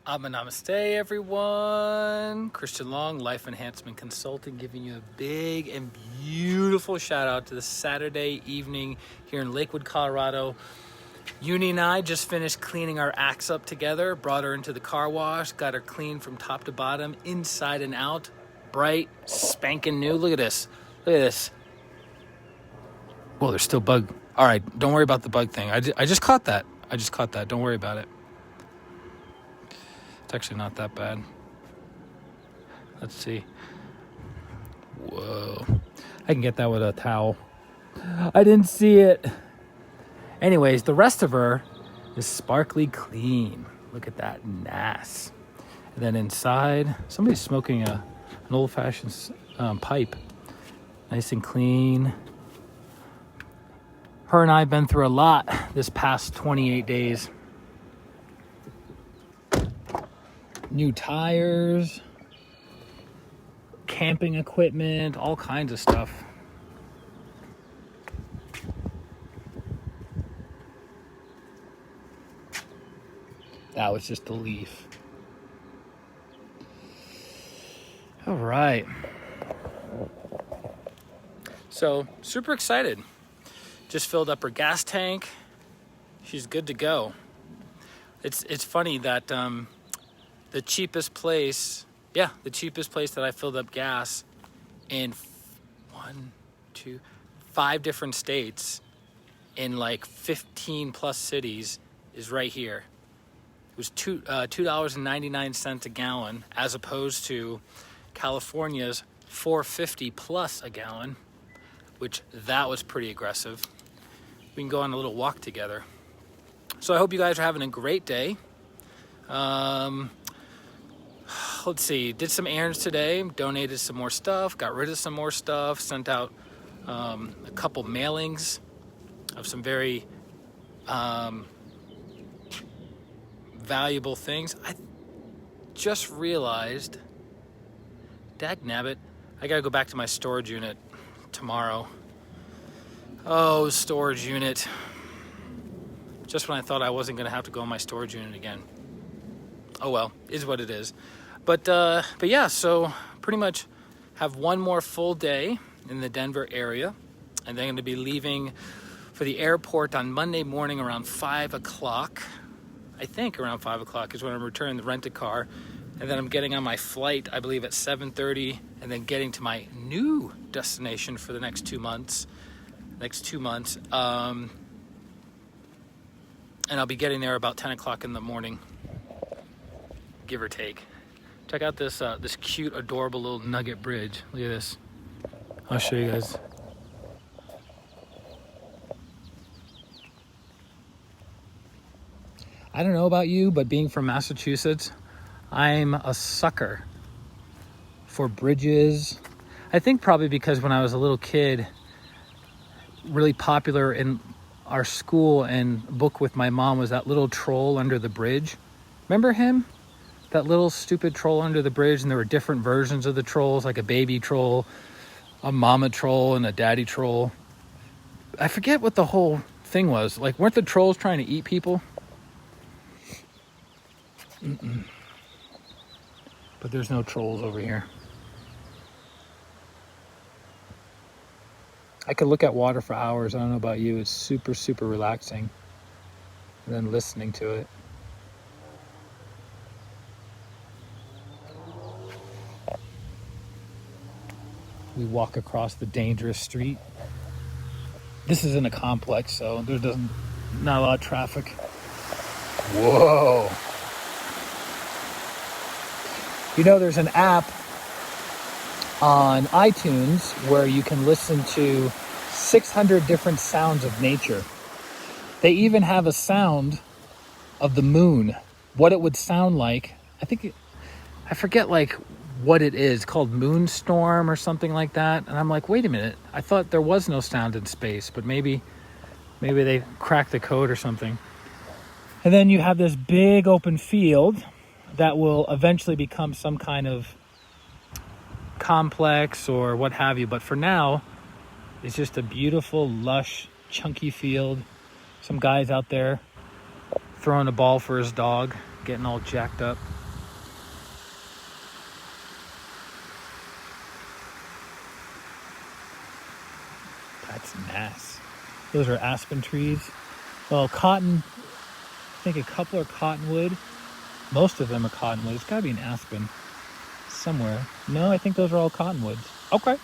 Namaste, everyone. Christian Long, Life Enhancement Consulting, giving you a big and beautiful shout out to the Saturday evening here in Lakewood, Colorado. Uni and I just finished cleaning our axe up together, brought her into the car wash, got her clean from top to bottom, inside and out, bright, spanking new. Look at this. Look at this. Well, there's still bug. All right, don't worry about the bug thing. I just caught that. Don't worry about it. It's actually not that bad. Let's see. Whoa. I can get that with a towel. I didn't see it. Anyways, the rest of her is sparkly clean. Look at that. Nice. And then inside, somebody's smoking an old-fashioned pipe. Nice and clean. Her and I have been through a lot this past 28 days. New tires, camping equipment, all kinds of stuff. That was just a leaf. All right. So, super excited. Just filled up her gas tank. She's good to go. It's funny that the cheapest place that I filled up gas in 5 different states in like 15 plus cities is right here. It was $2.99 a gallon, as opposed to California's $4.50 plus a gallon, which that was pretty aggressive. We can go on a little walk together. So I hope you guys are having a great day. Let's see, did some errands today, donated some more stuff, got rid of some more stuff, sent out a couple mailings of some very valuable things. I just realized, dagnabbit, I gotta go back to my storage unit tomorrow. Oh, storage unit. Just when I thought I wasn't gonna have to go in my storage unit again. Oh well, is what it is. But yeah, so pretty much have one more full day in the Denver area, and then I'm going to be leaving for the airport on Monday morning around 5 o'clock. I think around 5 o'clock is when I'm returning the rented car, and then I'm getting on my flight, I believe, at 7:30, and then getting to my new destination for the next 2 months. And I'll be getting there about 10 o'clock in the morning, give or take. Check out this this cute, adorable little nugget bridge. Look at this. I'll show you guys. I don't know about you, but being from Massachusetts, I'm a sucker for bridges. I think probably because when I was a little kid, really popular in our school and book with my mom was that little troll under the bridge. Remember him? That little stupid troll under the bridge, and there were different versions of the trolls, like a baby troll, a mama troll, and a daddy troll. I forget what the whole thing was. Like, weren't the trolls trying to eat people? But there's no trolls over here. I could look at water for hours. I don't know about you. It's super, super relaxing. And then listening to it. We walk across the dangerous street. This is in a complex, so there's not a lot of traffic. Whoa. You know, there's an app on iTunes where you can listen to 600 different sounds of nature. They even have a sound of the moon, what it would sound like. I forget like what it is, called Moonstorm or something like that. And I'm like, wait a minute, I thought there was no sound in space, but maybe they cracked the code or something. And then you have this big open field that will eventually become some kind of complex or what have you. But for now, it's just a beautiful, lush, chunky field. Some guy's out there throwing a ball for his dog, getting all jacked up. That's nice. Those are aspen trees. Well, cotton, I think a couple are cottonwood. Most of them are cottonwood. It's gotta be an aspen somewhere. No, I think those are all cottonwoods. Okay.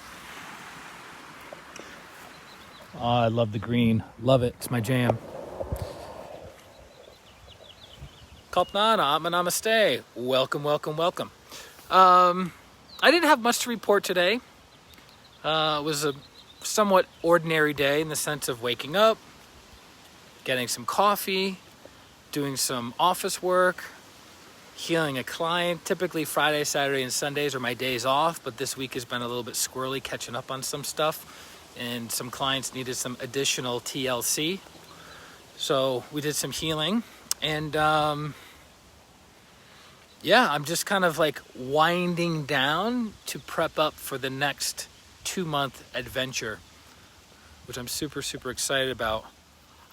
Oh, I love the green. Love it. It's my jam. Kalpnana, namaste. Welcome, welcome, welcome. I didn't have much to report today. It was a somewhat ordinary day in the sense of waking up, getting some coffee, doing some office work, healing a client. Typically Friday, Saturday, and Sundays are my days off, but this week has been a little bit squirrely, catching up on some stuff, and some clients needed some additional TLC. So we did some healing, and yeah, I'm just kind of like winding down to prep up for the next 2-month adventure, which I'm super, super excited about.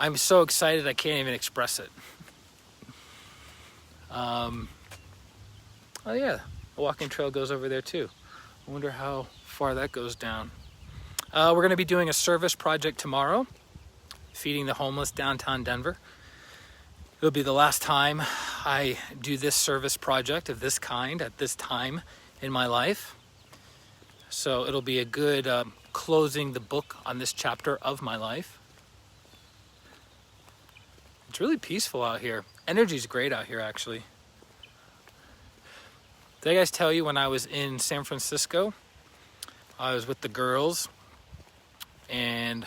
I'm so excited I can't even express it. Oh yeah, the walking trail goes over there too. I wonder how far that goes down. We're going to be doing a service project tomorrow, feeding the homeless downtown Denver. It'll be the last time I do this service project of this kind at this time in my life. So it'll be a good closing the book on this chapter of my life. It's really peaceful out here. Energy's great out here, actually. Did I guys tell you when I was in San Francisco, I was with the girls, and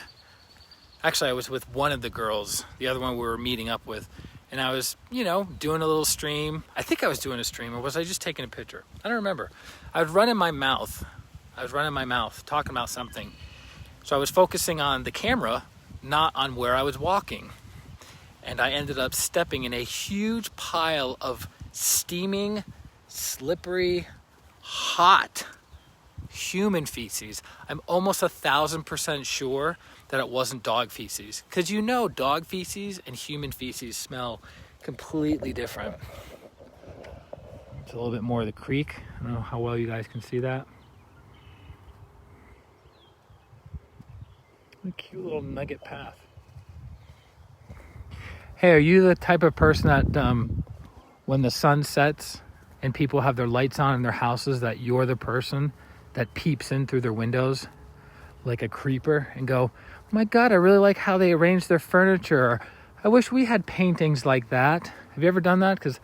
actually I was with one of the girls, the other one we were meeting up with, and I was, doing a little stream. I think I was doing a stream, or was I just taking a picture? I don't remember. I was running my mouth, talking about something. So I was focusing on the camera, not on where I was walking. And I ended up stepping in a huge pile of steaming, slippery, hot human feces. I'm almost 1,000% sure that it wasn't dog feces. Because dog feces and human feces smell completely different. It's a little bit more of the creek. I don't know how well you guys can see that. A cute little nugget path. Hey, are you the type of person that when the sun sets and people have their lights on in their houses, that you're the person that peeps in through their windows like a creeper and go, oh my God, I really like how they arrange their furniture. Or, I wish we had paintings like that. Have you ever done that? Because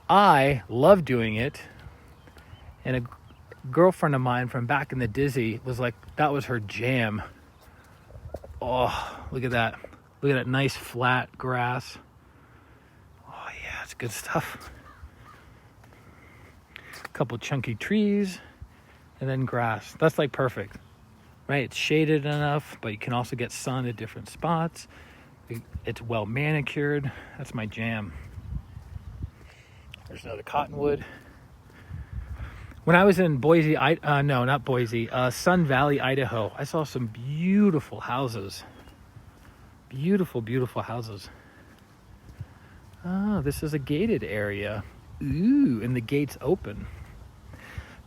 I love doing it. And a girlfriend of mine from back in the Dizzy was like, that was her jam. Oh, look at that. Look at that nice flat grass. Oh yeah, it's good stuff. A couple chunky trees and then grass. That's like perfect, right? It's shaded enough, but you can also get sun at different spots. It's well manicured. That's my jam. There's another cottonwood. When I was in Boise, Sun Valley, Idaho, I saw some beautiful houses. Beautiful, beautiful houses. Oh, this is a gated area. Ooh, and the gate's open.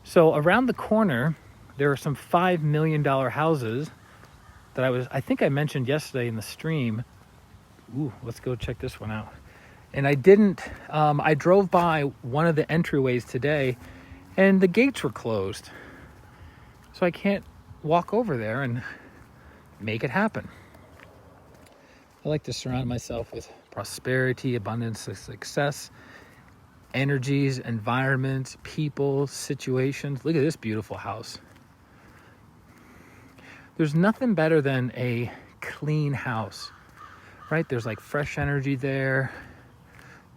So around the corner, there are some $5 million houses that I think I mentioned yesterday in the stream. Ooh, let's go check this one out. And I drove by one of the entryways today, and the gates were closed. So I can't walk over there and make it happen. I like to surround myself with prosperity, abundance, success, energies, environments, people, situations. Look at this beautiful house. There's nothing better than a clean house, right? There's like fresh energy there.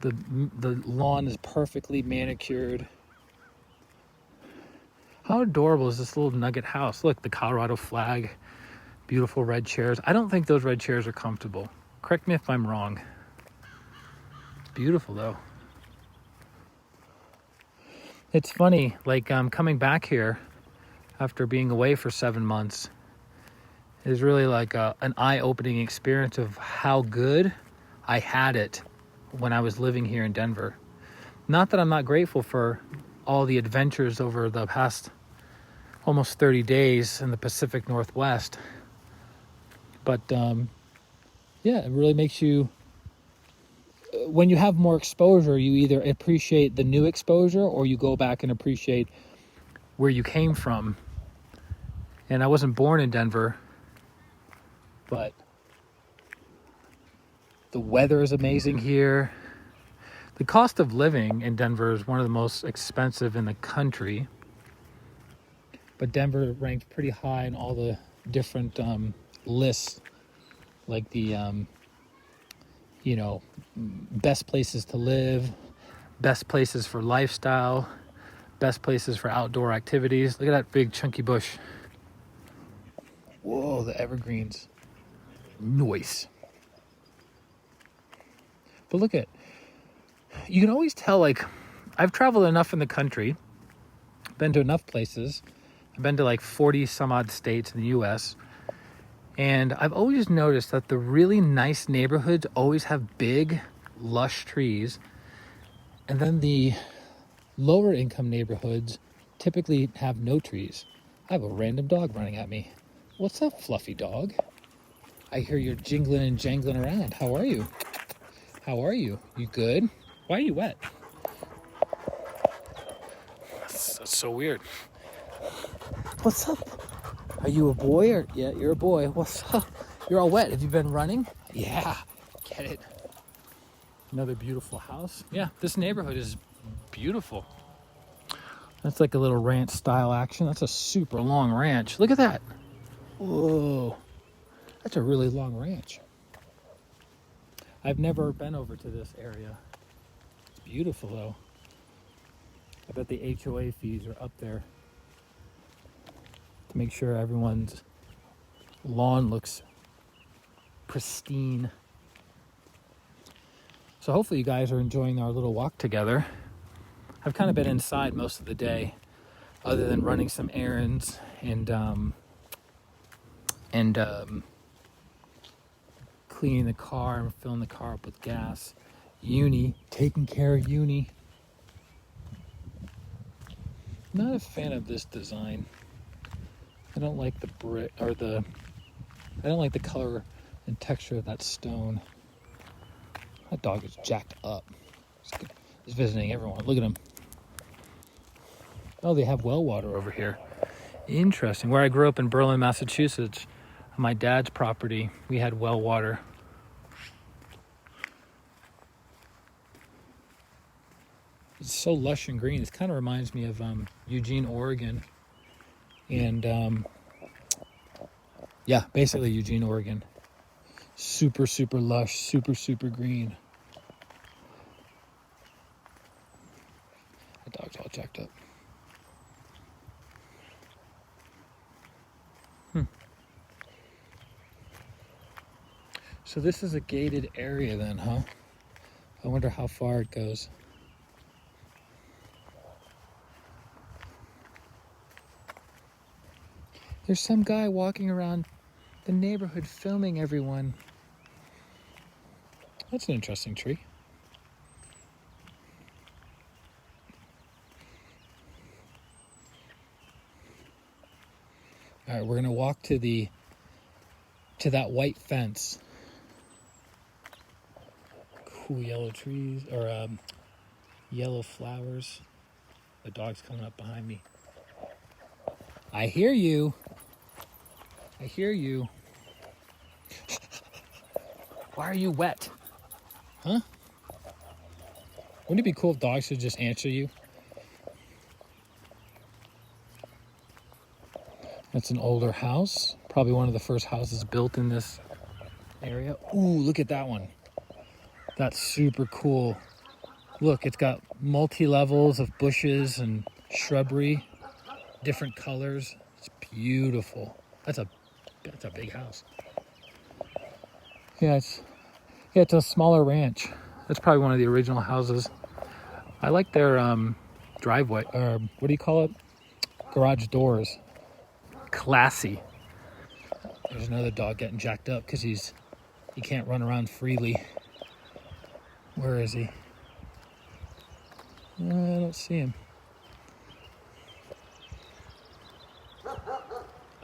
The lawn is perfectly manicured. How adorable is this little nugget house? Look, the Colorado flag, beautiful red chairs. I don't think those red chairs are comfortable. Correct me if I'm wrong. Beautiful though. It's funny, like coming back here after being away for 7 months is really like an eye-opening experience of how good I had it when I was living here in Denver. Not that I'm not grateful for all the adventures over the past almost 30 days in the Pacific Northwest. But yeah, it really makes you, when you have more exposure, you either appreciate the new exposure or you go back and appreciate where you came from. And I wasn't born in Denver, but the weather is amazing here. The cost of living in Denver is one of the most expensive in the country. But Denver ranked pretty high in all the different lists, like the, best places to live, best places for lifestyle, best places for outdoor activities. Look at that big chunky bush. Whoa, the evergreens. Nice. But look at, you can always tell, like, I've traveled enough in the country, been to enough places. I've been to like 40 some odd states in the US. And I've always noticed that the really nice neighborhoods always have big, lush trees. And then the lower income neighborhoods typically have no trees. I have a random dog running at me. What's up, fluffy dog? I hear you're jingling and jangling around. How are you? How are you? You good? Why are you wet? That's so weird. What's up? Are you a boy or yeah, you're a boy. What's up? You're all wet. Have you been running? Yeah. Get it. Another beautiful house. Yeah, this neighborhood is beautiful. That's like a little ranch style action. That's a super long ranch. Look at that. Whoa. That's a really long ranch. I've never been over to this area. It's beautiful though. I bet the HOA fees are up there to make sure everyone's lawn looks pristine. So hopefully you guys are enjoying our little walk together. I've kind of been inside most of the day, other than running some errands and cleaning the car and filling the car up with gas. Taking care of Uni. Not a fan of this design. I don't like the brick or I don't like the color and texture of that stone. That dog is jacked up. He's visiting everyone. Look at him. Oh, they have well water over here. Interesting. Where I grew up in Berlin, Massachusetts, on my dad's property, we had well water. It's so lush and green. It kind of reminds me of Eugene, Oregon. And yeah, basically Eugene, Oregon. Super, super lush, super, super green. The dog's all jacked up. So this is a gated area then, huh? I wonder how far it goes. There's some guy walking around the neighborhood filming everyone. That's an interesting tree. All right, we're gonna walk to that white fence. Cool yellow trees or yellow flowers. The dog's coming up behind me. I hear you. I hear you. Why are you wet? Huh? Wouldn't it be cool if dogs would just answer you? That's an older house. Probably one of the first houses built in this area. Ooh, look at that one. That's super cool. Look, it's got multi-levels of bushes and shrubbery, different colors. It's beautiful. That's a big house. Yeah, it's a smaller ranch. That's probably one of the original houses. I like their driveway, or what do you call it? Garage doors. Classy. There's another dog getting jacked up because he can't run around freely. Where is he? I don't see him.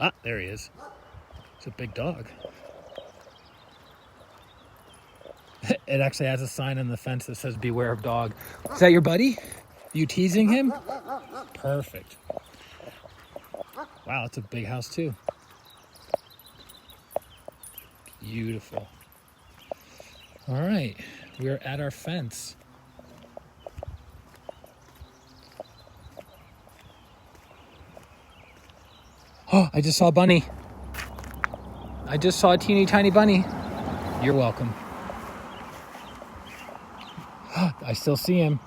Ah, there he is. It's a big dog. It actually has a sign on the fence that says beware of dog. Is that your buddy? You teasing him? Perfect. Wow, it's a big house too. Beautiful. All right, we are at our fence. Oh, I just saw a bunny. I just saw a teeny tiny bunny. You're welcome. I still see him.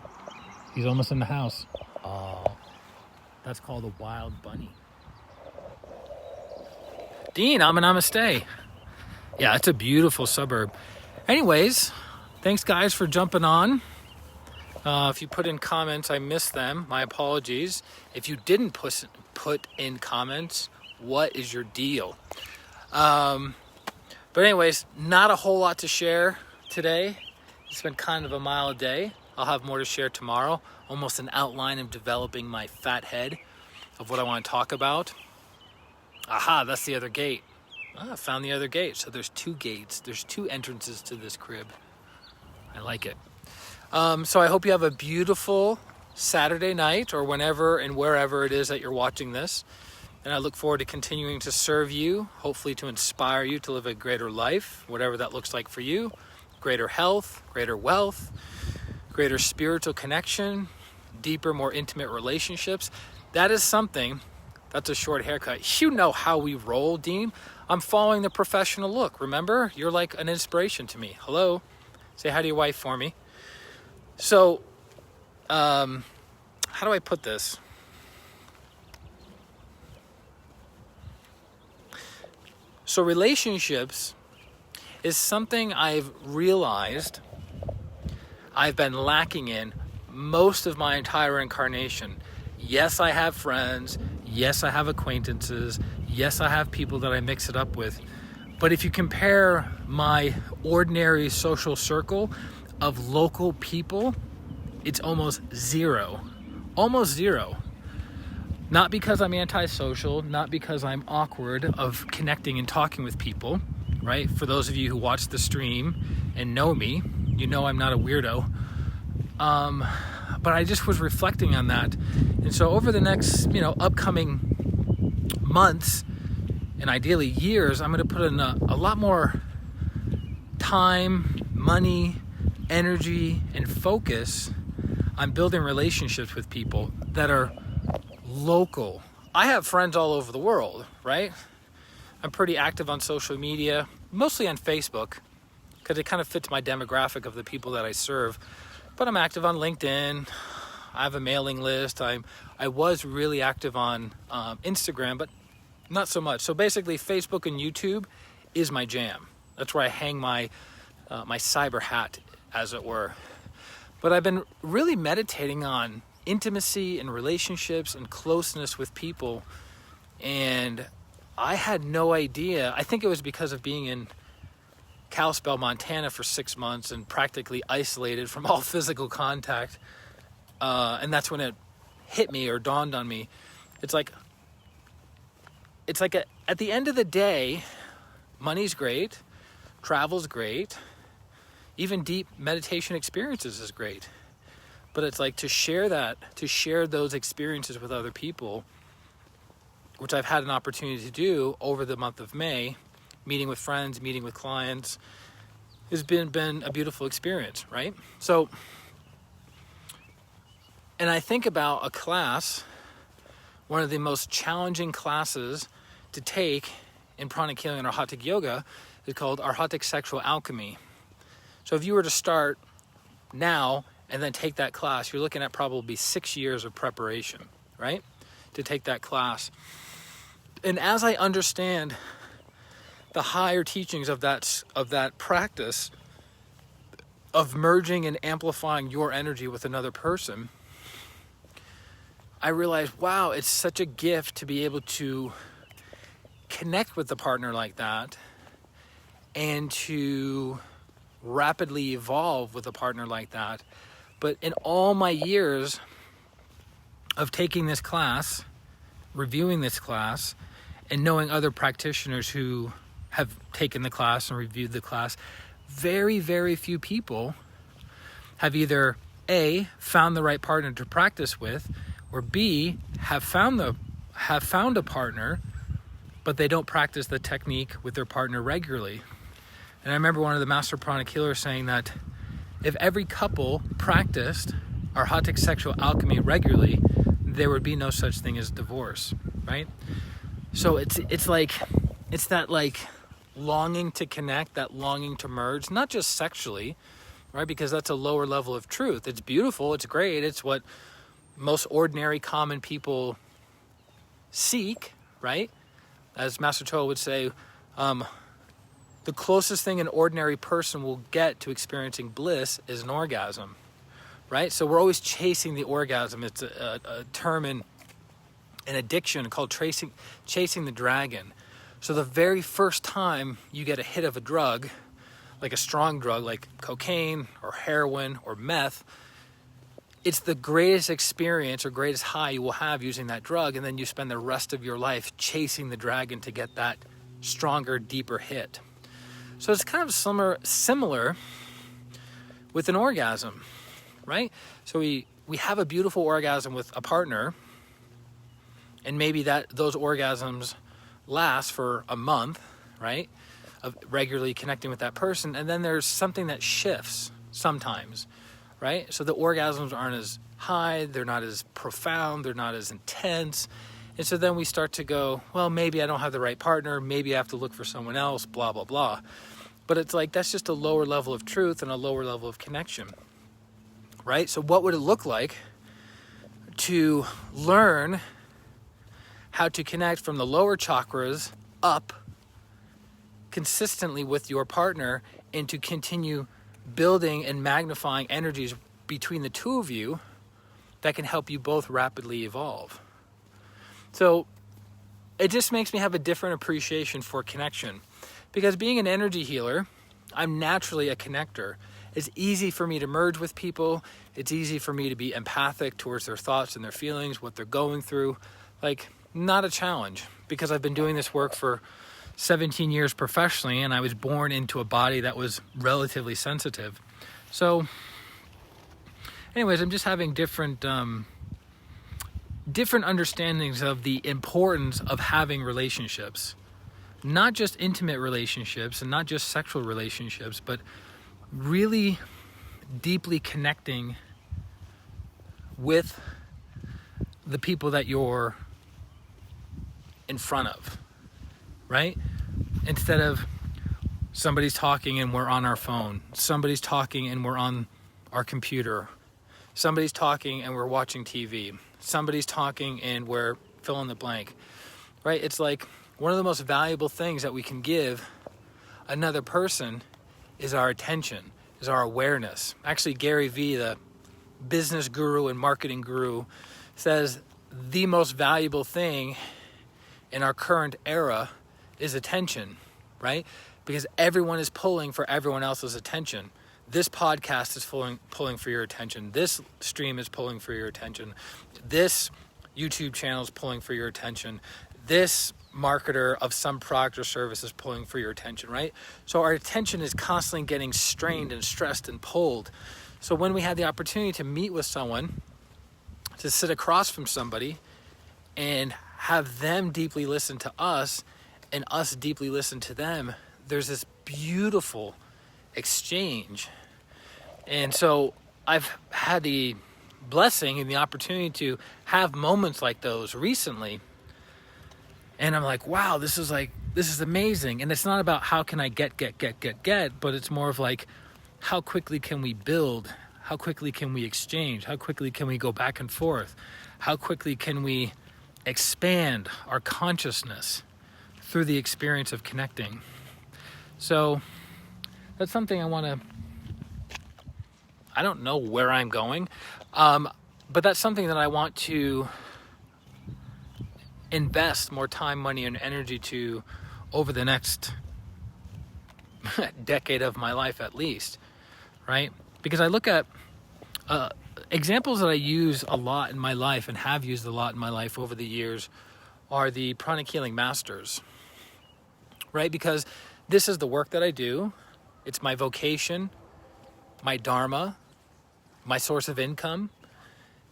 He's almost in the house. Oh, that's called a wild bunny. Dean, I'm a namaste. Yeah, it's a beautiful suburb. Anyways, thanks guys for jumping on. If you put in comments, I missed them. My apologies. If you didn't put in comments, what is your deal? But anyways, not a whole lot to share today. It's been kind of a mild day. I'll have more to share tomorrow. Almost an outline of developing my fat head of what I want to talk about. Aha, that's the other gate. I found the other gate. So there's 2 gates. There's 2 entrances to this crib. I like it. So I hope you have a beautiful Saturday night or whenever and wherever it is that you're watching this. And I look forward to continuing to serve you, hopefully to inspire you to live a greater life, whatever that looks like for you. Greater health, greater wealth, greater spiritual connection, deeper, more intimate relationships. That is something, that's a short haircut. You know how we roll, Dean. I'm following the professional look. Remember, you're like an inspiration to me. Hello, say hi to your wife for me. So, how do I put this? So relationships is something I've realized I've been lacking in most of my entire incarnation. Yes, I have friends. Yes, I have acquaintances. Yes, I have people that I mix it up with. But if you compare my ordinary social circle of local people, it's almost zero. Almost zero. Not because I'm antisocial, not because I'm awkward of connecting and talking with people, right? For those of you who watch the stream and know me, you know I'm not a weirdo. But I just was reflecting on that. And so over the next, upcoming months and ideally years, I'm going to put in a lot more time, money, energy, and focus on building relationships with people that are local. I have friends all over the world, right? I'm pretty active on social media, mostly on Facebook, because it kind of fits my demographic of the people that I serve. But I'm active on LinkedIn. I have a mailing list. I was really active on Instagram, but not so much. So basically, Facebook and YouTube is my jam. That's where I hang my cyber hat, as it were. But I've been really meditating on intimacy and relationships and closeness with people. And I had no idea. I think it was because of being in Kalispell, Montana for 6 months and practically isolated from all physical contact. And that's when it hit me or dawned on me. It's like at the end of the day, money's great, travel's great, even deep meditation experiences is great. But it's like to share those experiences with other people, which I've had an opportunity to do over the month of May, meeting with friends, meeting with clients, has been a beautiful experience, right? So, and I think about a class, one of the most challenging classes to take in Pranic healing and Arhatic yoga is called Arhatic sexual alchemy. So if you were to start now and then take that class, you're looking at probably 6 years of preparation, right? To take that class. And as I understand the higher teachings of that practice of merging and amplifying your energy with another person, I realized, wow, it's such a gift to be able to connect with the partner like that and to rapidly evolve with a partner like that, But in all my years of taking this class, reviewing this class, and knowing other practitioners who have taken the class and reviewed the class, very, very few people have either A, found the right partner to practice with, or B, have found a partner, but they don't practice the technique with their partner regularly. And I remember one of the master pranic healers saying that if every couple practiced Arhatic sexual alchemy regularly, there would be no such thing as divorce, right? So it's that like longing to connect, that longing to merge, not just sexually, right? Because that's a lower level of truth. It's beautiful, it's great, it's what most ordinary common people seek, right? As Master Cho would say, the closest thing an ordinary person will get to experiencing bliss is an orgasm, right? So we're always chasing the orgasm. It's a term in an addiction called chasing the dragon. So the very first time you get a hit of a drug, like a strong drug like cocaine or heroin or meth, it's the greatest experience or greatest high you will have using that drug, and then you spend the rest of your life chasing the dragon to get that stronger, deeper hit. So it's kind of similar with an orgasm, right? So we have a beautiful orgasm with a partner, and maybe those orgasms last for a month, right? Of regularly connecting with that person, and then there's something that shifts sometimes, right? So the orgasms aren't as high, they're not as profound, they're not as intense. And so then we start to go, well, maybe I don't have the right partner, maybe I have to look for someone else, blah, blah, blah. But it's like, that's just a lower level of truth and a lower level of connection, right? So what would it look like to learn how to connect from the lower chakras up consistently with your partner and to continue building and magnifying energies between the two of you that can help you both rapidly evolve? So it just makes me have a different appreciation for connection, because being an energy healer, I'm naturally a connector. It's easy for me to merge with people. It's easy for me to be empathic towards their thoughts and their feelings, what they're going through. Like, not a challenge, because I've been doing this work for 17 years professionally, and I was born into a body that was relatively sensitive. So anyways, I'm just having different understandings of the importance of having relationships, not just intimate relationships and not just sexual relationships, but really deeply connecting with the people that you're in front of, right? Instead of somebody's talking and we're on our phone, somebody's talking and we're on our computer, somebody's talking and we're watching TV, somebody's talking and we're fill in the blank, right? It's like one of the most valuable things that we can give another person is our attention, is our awareness. Actually, Gary Vee, the business guru and marketing guru, says the most valuable thing in our current era is attention, right? Because everyone is pulling for everyone else's attention. This podcast is pulling for your attention. This stream is pulling for your attention. This YouTube channel is pulling for your attention. This marketer of some product or service is pulling for your attention, right? So our attention is constantly getting strained and stressed and pulled. So when we have the opportunity to meet with someone, to sit across from somebody and have them deeply listen to us and us deeply listen to them, there's this beautiful exchange. And so I've had the blessing and the opportunity to have moments like those recently. And I'm like, wow, this is amazing. And it's not about how can I get, but it's more of like, how quickly can we build? How quickly can we exchange? How quickly can we go back and forth? How quickly can we expand our consciousness through the experience of connecting? So that's something I don't know where I'm going, but that's something that I want to invest more time, money, and energy to over the next decade of my life at least, right? Because I look at Examples that I use a lot in my life and have used a lot in my life over the years are the Pranic healing masters, right? Because this is the work that I do. It's my vocation, my dharma, my source of income,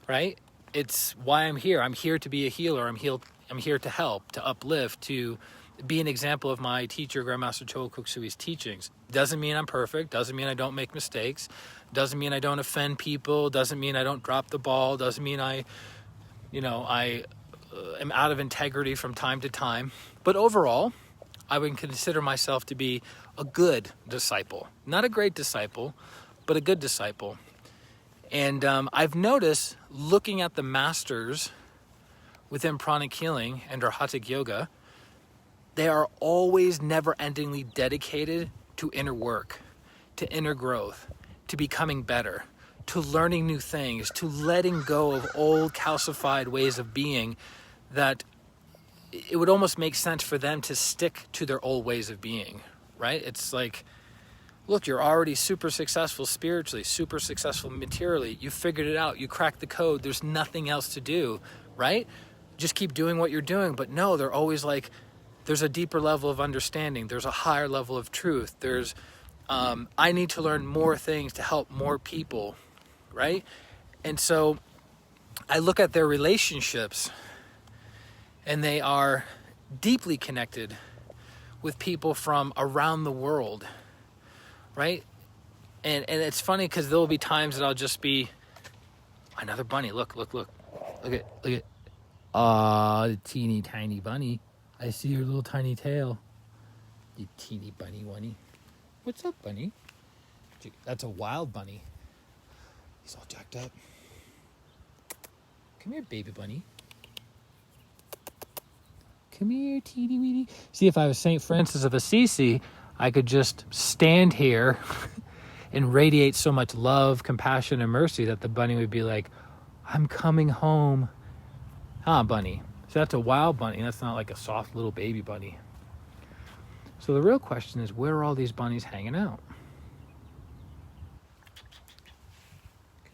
right? It's why I'm here. I'm here to be a healer. I'm here to help, to uplift, to be an example of my teacher, Grandmaster Choa Kuksui's teachings. Doesn't mean I'm perfect. Doesn't mean I don't make mistakes. Doesn't mean I don't offend people. Doesn't mean I don't drop the ball. Doesn't mean I am out of integrity from time to time. But overall, I would consider myself to be a good disciple. Not a great disciple, but a good disciple. And I've noticed, looking at the masters within pranic healing and Arhatic yoga, they are always never-endingly dedicated to inner work, to inner growth, to becoming better, to learning new things, to letting go of old calcified ways of being that it would almost make sense for them to stick to their old ways of being, right? It's like, look, you're already super successful spiritually, super successful materially. You figured it out. You cracked the code. There's nothing else to do, right? Just keep doing what you're doing. But no, they're always like, there's a deeper level of understanding. There's a higher level of truth. There's, I need to learn more things to help more people, right? And so I look at their relationships, and they are deeply connected with people from around the world, right? And it's funny because there will be times that I'll just be, another bunny, look at, the teeny tiny bunny. I see your little tiny tail. You teeny bunny bunny. What's up, bunny? That's a wild bunny. He's all jacked up. Come here, baby bunny. Come here, teeny weeny. See, if I was St. Francis of Assisi, I could just stand here and radiate so much love, compassion, and mercy that the bunny would be like, I'm coming home. Huh, bunny? So that's a wild bunny. That's not like a soft little baby bunny. So the real question is, where are all these bunnies hanging out?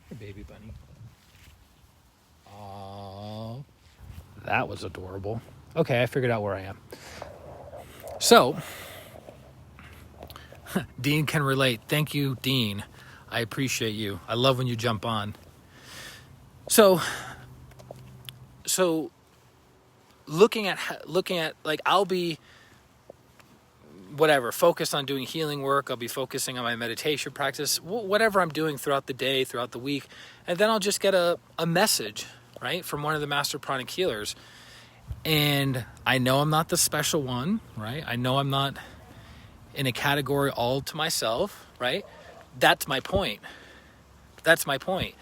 Come here, baby bunny. Oh, that was adorable. Okay, I figured out where I am. So, Dean can relate. Thank you, Dean. I appreciate you. I love when you jump on. So looking at like, I'll be whatever, focused on doing healing work. I'll be focusing on my meditation practice, whatever I'm doing throughout the day, throughout the week. And then I'll just get a message, right, from one of the master pranic healers. And I know I'm not the special one, right? I know I'm not in a category all to myself, right? That's my point. That's my point,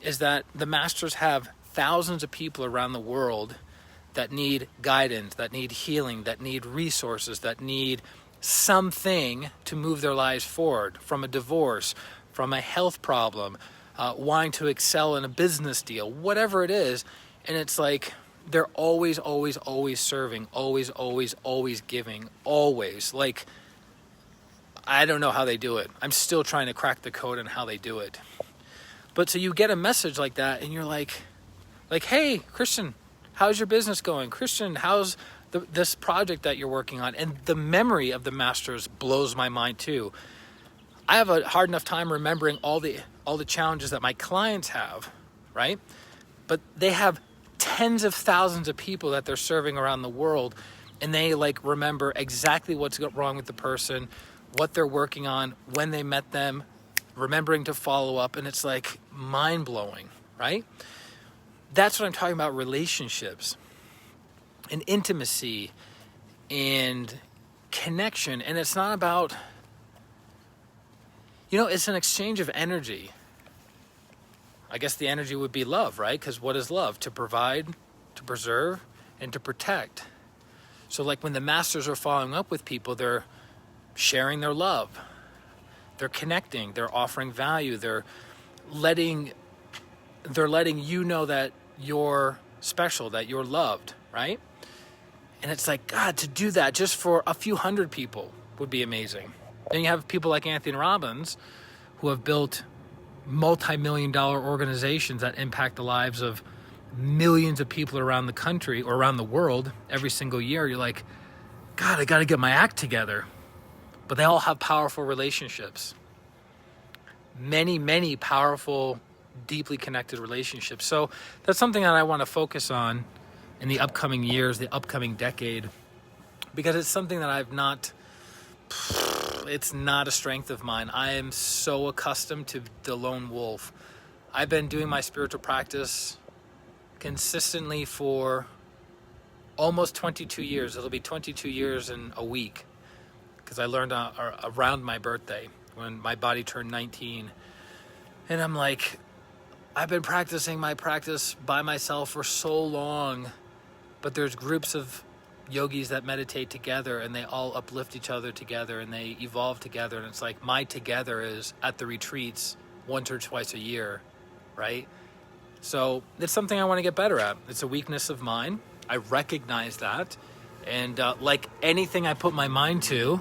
is that the masters have thousands of people around the world that need guidance, that need healing, that need resources, that need something to move their lives forward, from a divorce, from a health problem, wanting to excel in a business deal, whatever it is. And it's like, they're always serving, always giving, always. Like, I don't know how they do it. I'm still trying to crack the code on how they do it. But so you get a message like that, and you're like, hey, Christian, how's your business going? Christian, how's this project that you're working on? And the memory of the masters blows my mind too. I have a hard enough time remembering all the challenges that my clients have, right? But they have tens of thousands of people that they're serving around the world, and they like remember exactly what's wrong with the person, what they're working on, when they met them, remembering to follow up, and it's like mind-blowing, right? That's what I'm talking about, relationships and intimacy and connection. And it's not about, it's an exchange of energy. I guess the energy would be love, right? Because what is love? To provide, to preserve, and to protect. So like when the masters are following up with people, they're sharing their love. They're connecting. They're offering value. They're letting you know that you're special, that you're loved, right? And it's like, God, to do that just for a few hundred people would be amazing. Then you have people like Anthony Robbins who have built multi-million-dollar organizations that impact the lives of millions of people around the country or around the world every single year. You're like, God, I got to get my act together. But they all have powerful relationships. Many, many powerful, deeply connected relationships. So that's something that I want to focus on in the upcoming years, the upcoming decade, because it's something that it's not a strength of mine. I am so accustomed to the lone wolf. I've been doing my spiritual practice consistently for almost 22 years. It'll be 22 years in a week, because I learned around my birthday when my body turned 19. And I'm like, I've been practicing my practice by myself for so long, but there's groups of yogis that meditate together, and they all uplift each other together, and they evolve together. And it's like my together is at the retreats once or twice a year, right? So it's something I want to get better at. It's a weakness of mine. I recognize that. And like anything I put my mind to,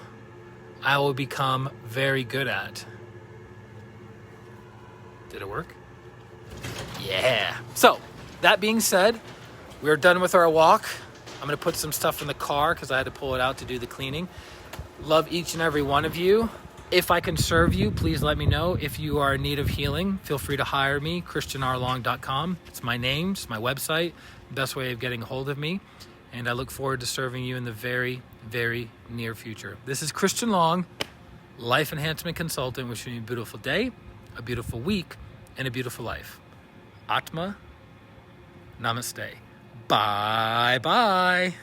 I will become very good at. Did it work? Yeah. So that being said, we're done with our walk. I'm going to put some stuff in the car because I had to pull it out to do the cleaning. Love each and every one of you. If I can serve you, please let me know. If you are in need of healing, feel free to hire me, christianrlong.com. It's my name, it's my website, best way of getting a hold of me. And I look forward to serving you in the very, very near future. This is Christian Long, Life Enhancement Consultant, wishing you a beautiful day, a beautiful week, and a beautiful life. Atma, Namaste. Bye-bye.